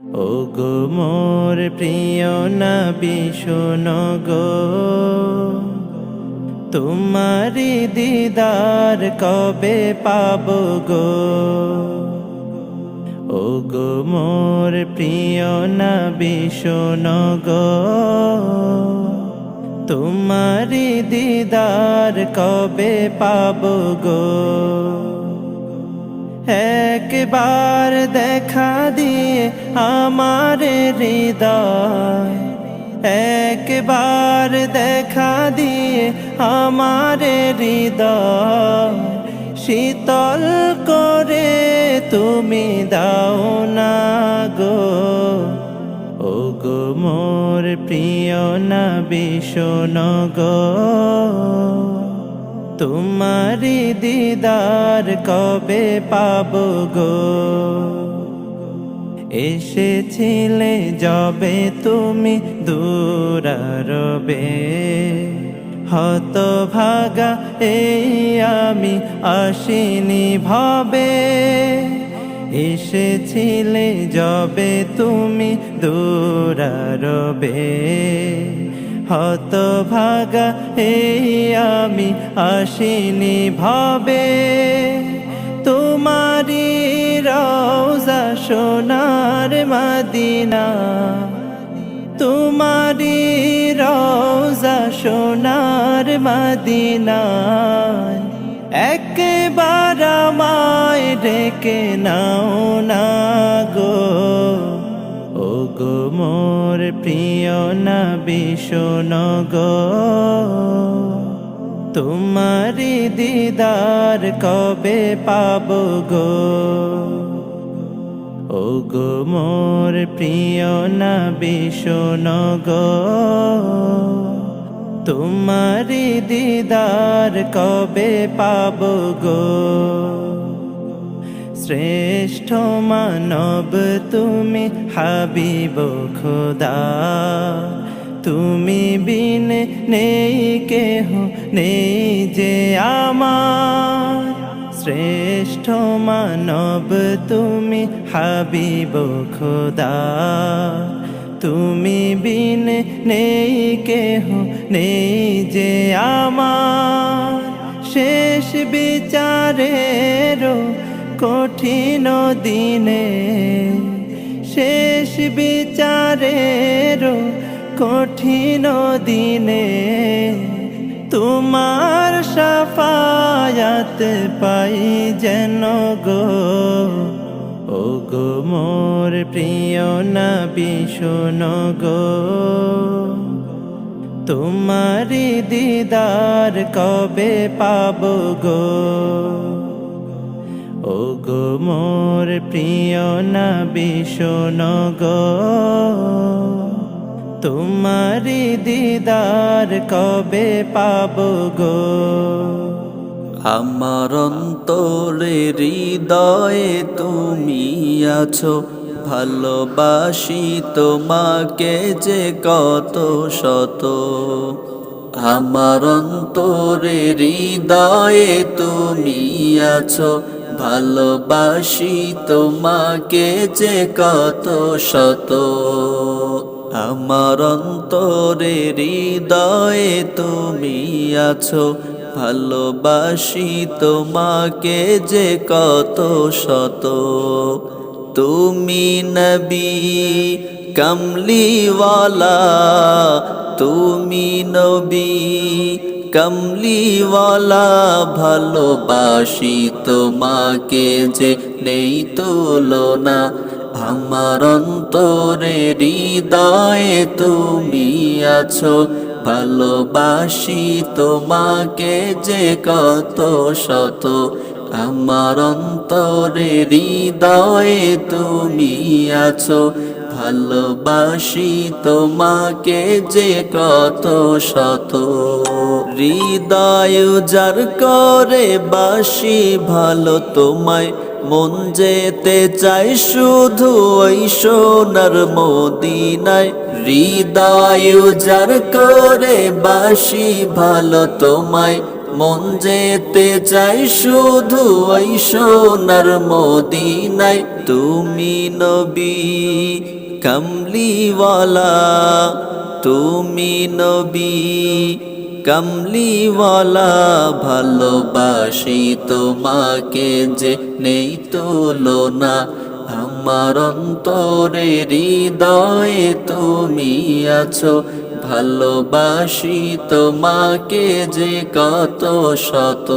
ওগো মোর প্রিয় নবী শোনো গো, তোমারি দিদার কবে পাবো গো। ওগো মোর প্রিয় নবী শোনো গো, তোমারি দিদার কবে পাবো গো। একবার দেখা দিয়ে আমার হৃদয়, একবার দেখা দিয়ে আমার হৃদয় শীতল করে তুমি দাও না গো। ওগো মোর প্রিয় নবী শোনো গো, তোমারি দিদার কবে পাবো গো। এসেছিলে যবে তুমি দূরারবে, হতভাগা এই আমি আসিনি ভবে। এসেছিলে যবে তুমি দূরারবে, হতভাগা এই আমি আসিনি ভবে। তোমারি রওজা সোনার মদিনা, তোমারি রওজা সোনার মদিনা, একবার আমায় ডেকে নাও না গো। ওগো মোর প্রিয় নবী শোনো গো, তোমারি দিদার কবে পাবো গো। ওগো মোর প্রিয় নবী শোনো গো, তোমারি দিদার কবে পাবো গো। শ্রেষ্ঠ মানব তুমি হাবিব খোদা, তুমি বিনে নেই কেহ নেই যে আমার। শ্রেষ্ঠ মানব তুমি হাবিব খোদা, তুমি বিনে নেই কেহ নেই যে আমার। শেষ বিচারের কঠিন দিনে, শেষ বিচারের কঠিন দিনে, তোমার শাফায়াত পাই যেন গো। ওগো মোর প্রিয় নবী শোনো গো, তোমারি দিদার কবে পাবো গো। ওগো মোর প্রিয় নবী শোনো গো, তোমারি দিদার কবে পাবো গো। আমার অন্তরে হৃদয়ে তুমি আছো, ভালোবাসি তোমাকে যে কত শত। আমার অন্তরে হৃদয়ে তুমি আছো, ভালোবাসি তোমাকে যে কত শত। আমার অন্তরে হৃদয়ে তুমি আছো, ভালোবাসি তোমাকে যে কত শত। তুমি নবী কমলিওয়ালা, তুমি নবী কমলিওয়ালা, ভালোবাসি তোমাকে যে নেই তুলনা। আমার অন্তরে হৃদয়ে তুমি আছো, ভালোবাসি তোমাকে যে কত শত। আমার অন্তরে হৃদয়ে তুমি আছো, ভালোবাসি তোমাকে যে কত শত। হৃদয় যার করে বাসি ভালো তোমায়, মন যেতে চাই শুধু ওই সোনার মদিনায়। হৃদয় যার করে বাসি ভালো তোমায়, মন যেতে চাই শুধু ওই সোনার মদিনায়। তুমি নবী কমলিওয়ালা, তুমি নবী কমলিওয়ালা, ভালোবাসি তোমাকে যে নেই তুলনা। আমার অন্তরে হৃদয়ে তুমি আছো, ভালোবাসি তোমাকে যে কত শত।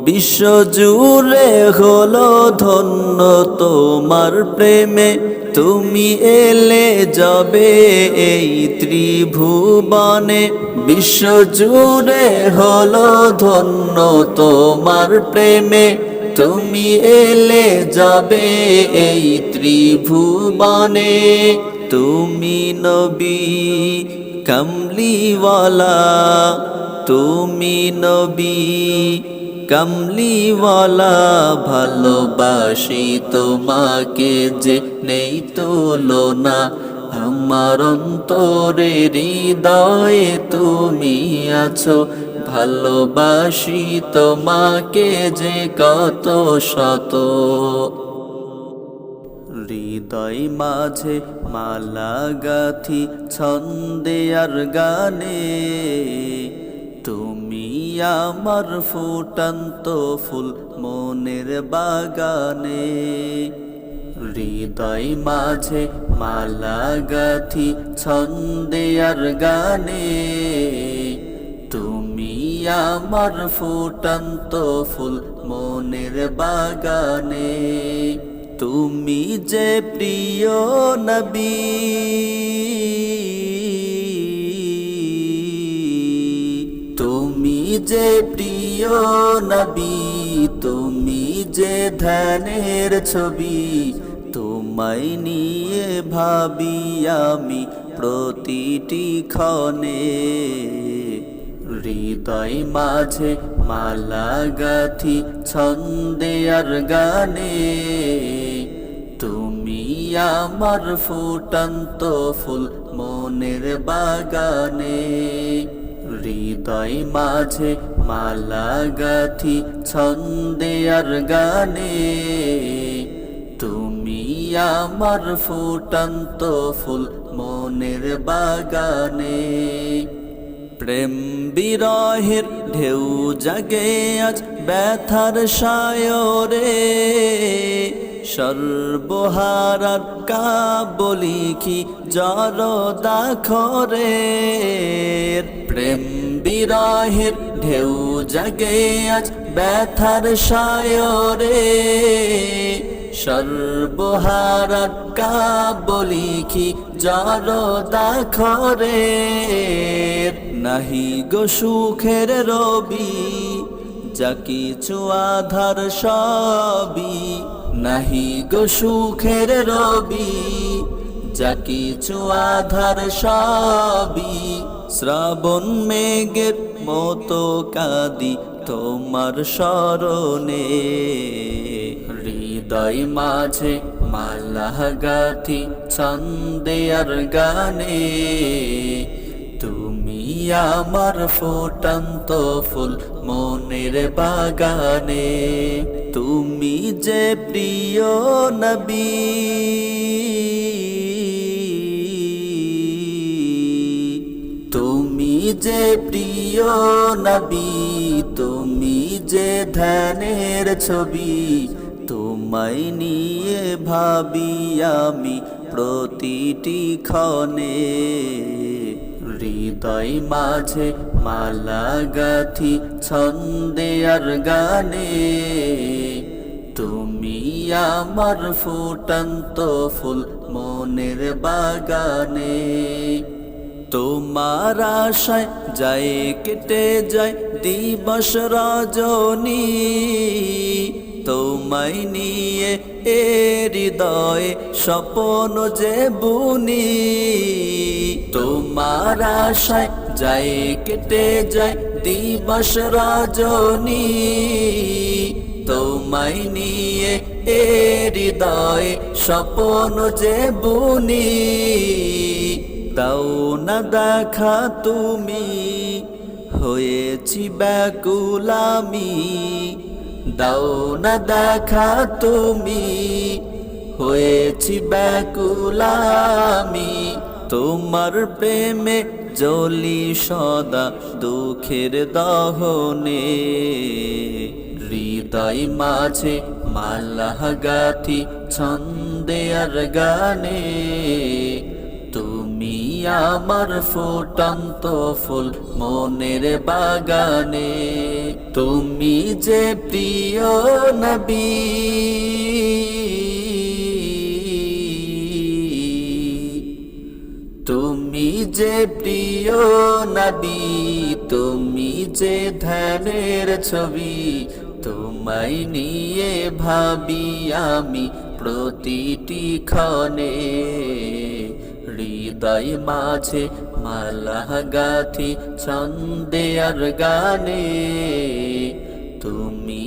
বিশ্বজুড়ে হলো ধন্য তোমার প্রেমে, তুমি এলে যাবে এই ত্রিভুবনে। বিশ্বজুড়ে হলো ধন্য তোমার প্রেমে, তুমি এলে যাবে এই ত্রিভুবনে। তুমি নবী কমলিওয়ালা, তুমি নবী কমলিওয়ালা, ভালোবাসি তোমাকে যে নেই তুলনা। আমার অন্তরে হৃদয়ে তুমি আছো, ভালোবাসি তোমাকে যে কত শত। হৃদয় মাঝে মালা গাথি ছন্দে আর গানে, তুমি আমার ফুটন্ত ফুল মনের বাগানে। হৃদয় মাঝে মালা গাথি ছন্দে আর গানে, তুমি আমার ফুটন্ত ফুল মনের বাগানে। তুমি যে প্রিয় নবী, তুমি যে প্রিয় নবী, তুমি যে ধ্যানের ছবি। তোমায় নিয়ে ভাবি আমি প্রতিটি ক্ষণে। হৃদয় মাঝে মালা গাথি ছন্দে আর গানে, তুমি আমার ফুটন্ত ফুল মনের বাগানে। হৃদয় মাঝে মালা গাথি ছন্দে আর গানে, তুমি আমার ফুটন্ত ফুল মনের বাগানে। প্রেম বিরহের ঢেউ জাগে আজ ব্যথার সায়রে, সর্বহারার কাব্য লিখি জরদা খরে। প্রেম বিরহের ঢেউ জাগে আজ ব্যথার সায়রে, সর্বহারার কাব্য লিখি জরদা খরে। নাহি গো সুখের রবি, যা কিছু আধার সবই। নাহি গো সুখের রবি, যা কিছু আধার সবই। শ্রাবণ মেঘের মতো কাঁদি তোমার স্মরণে। হৃদয় মাঝে মালা গাথি ছন্দে আর গানে, তুমি আমার ফুটন্ত ফুল মনের বাগানে। তুমি যে প্রিয় নবী, তুমি যে প্রিয় নবী, তুমি যে ধ্যানের ছবি। তোমায় নিয়ে ভাবি আমি প্রতিটি ক্ষণে। হৃদয় মাঝে মালা গাথি ছন্দে আর গানে, তুমি আমার ফুটন্ত ফুল মনের বাগানে। তোমার আশায় যায় কেটে যায় দিবস রজনী, তোমায় নিয়ে এ হৃদয়ে স্বপ্ন যে বুনি। তোমার আশায় যায় কেটে যায় দিবস রজনী, তোমায় নিয়ে এ হৃদয়ে স্বপ্ন যে বুনি। দাও না দেখা তুমি হয়েছি ব্যাকুল আমি, দাও না দেখা তুমি, হয়েছি ব্যাকুল আমি, তোমার প্রেমে জ্বলি সদা দুঃখের দহনে, হৃদয় মাঝে মালা গাথি ছন্দে আর গানে, তুমি আমার ফুটন্ত ফুল মনের বাগানে, তুমি যে প্রিয় নবী, তুমি যে প্রিয় নবী, তুমি যে ধ্যানের ছবি, তোমায় নিয়ে ভাবি আমি প্রতিটি ক্ষণে, হৃদয় মাঝে মালা গাথি ছন্দে আর গানে, তুমি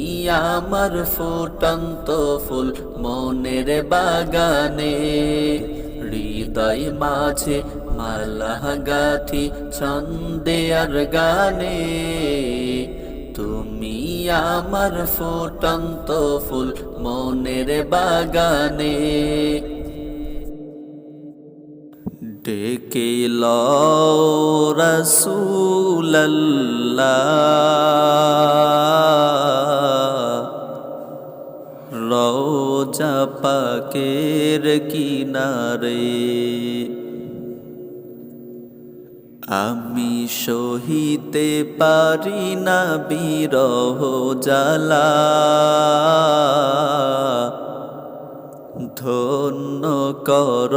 আমার ফুটন্ত ফুল মনের বাগানে, হৃদয় মাঝে মালা গাথি ছন্দে আর গানে, তুমি আমার ফুটন্ত ফুল মনের বাগানে। ডেকে লও রাসূলুল্লাহ, রওজা পাকের কিনারে, আমি সহিতে পারি না বিরহ জ্বালা, ধন্য কর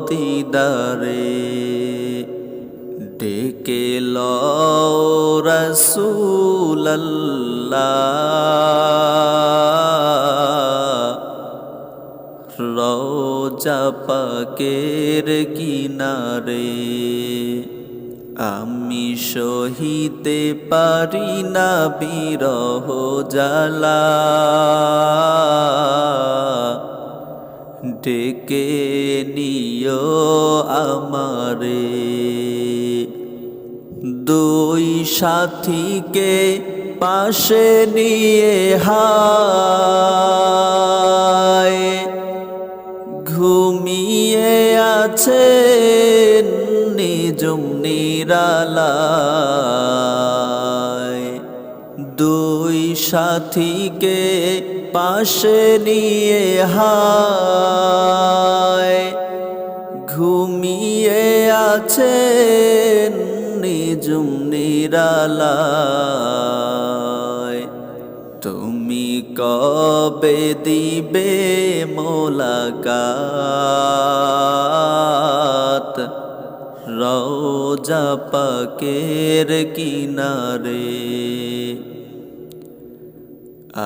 দিদারে, ডেকে লও রাসূলুল্লাহ, রওজা পাকের কিনারে, আমি সহিতে পারি না বিরহ জ্বালা, ডেকে নিও আমারে, দুই সাথীকে পাশে নিয়ে হায়, ঘুমিয়ে আছেন নিজুম নিরালায়, দুই সাথীকে পাশে নিয়ে হায়, ঘুমিয়ে আছেন নিজুম নিরালায়, তুমি কবে দিবে মোলাকাত, রওজা পাকের কিনারে,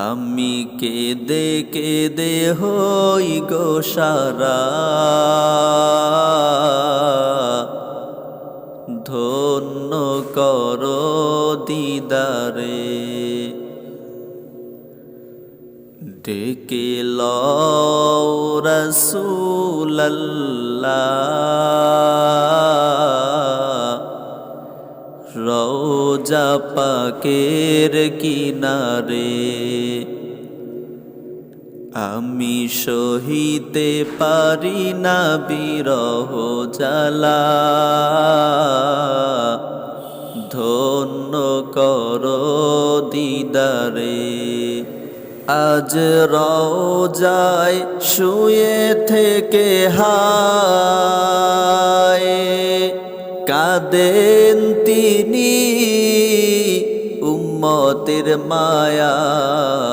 আমি কেঁদে কেঁদে হই গো সারা, ধন্য কর দিদারে, ডেকে লও রাসূলুল্লাহ, রওজা পাকের কিনারে, আমি সহিতে পারি না বিরহ জ্বালা, ধন্য কর দিদারে, আজ রওজায় শুয়ে থেকে হায়, কাঁদেন তিনি উম্মতের মায়ায়,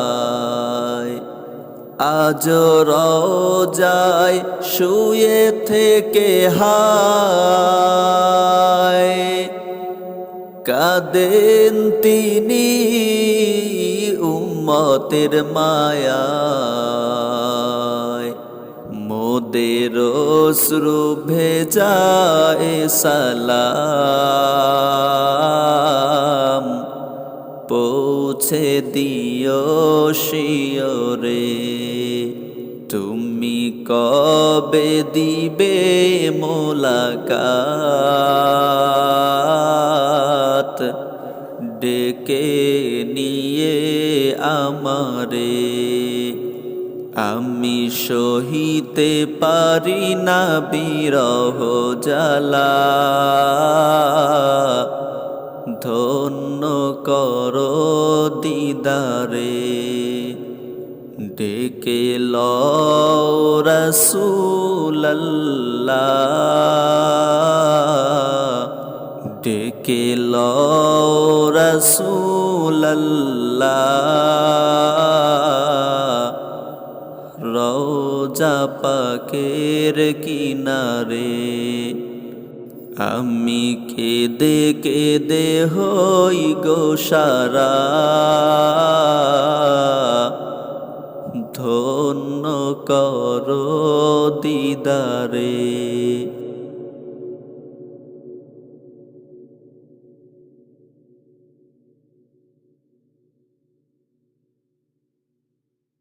আজ রওজায় শুয়ে থেকে হায়, কাঁদেন তিনি উম্মতের মায়ায়, মোদের অশ্রু ভেজায় সালাম, পৌঁছে দিও শিয়রে, তুমি কবে দিবে মোলাকাত, ডেকে নিয়ে আমারে, আমি সহিতে পারি না বিরহ জ্বালা, ধন্য করো দিদারে, ডেকে লও রাসূলাল্লাহ, ডেকে লও রাসূলাল্লাহ, রওজা পাকের কিনারে, আমি কেঁদে কেঁদে হই গো সারা, ধন্য করো দিদারে।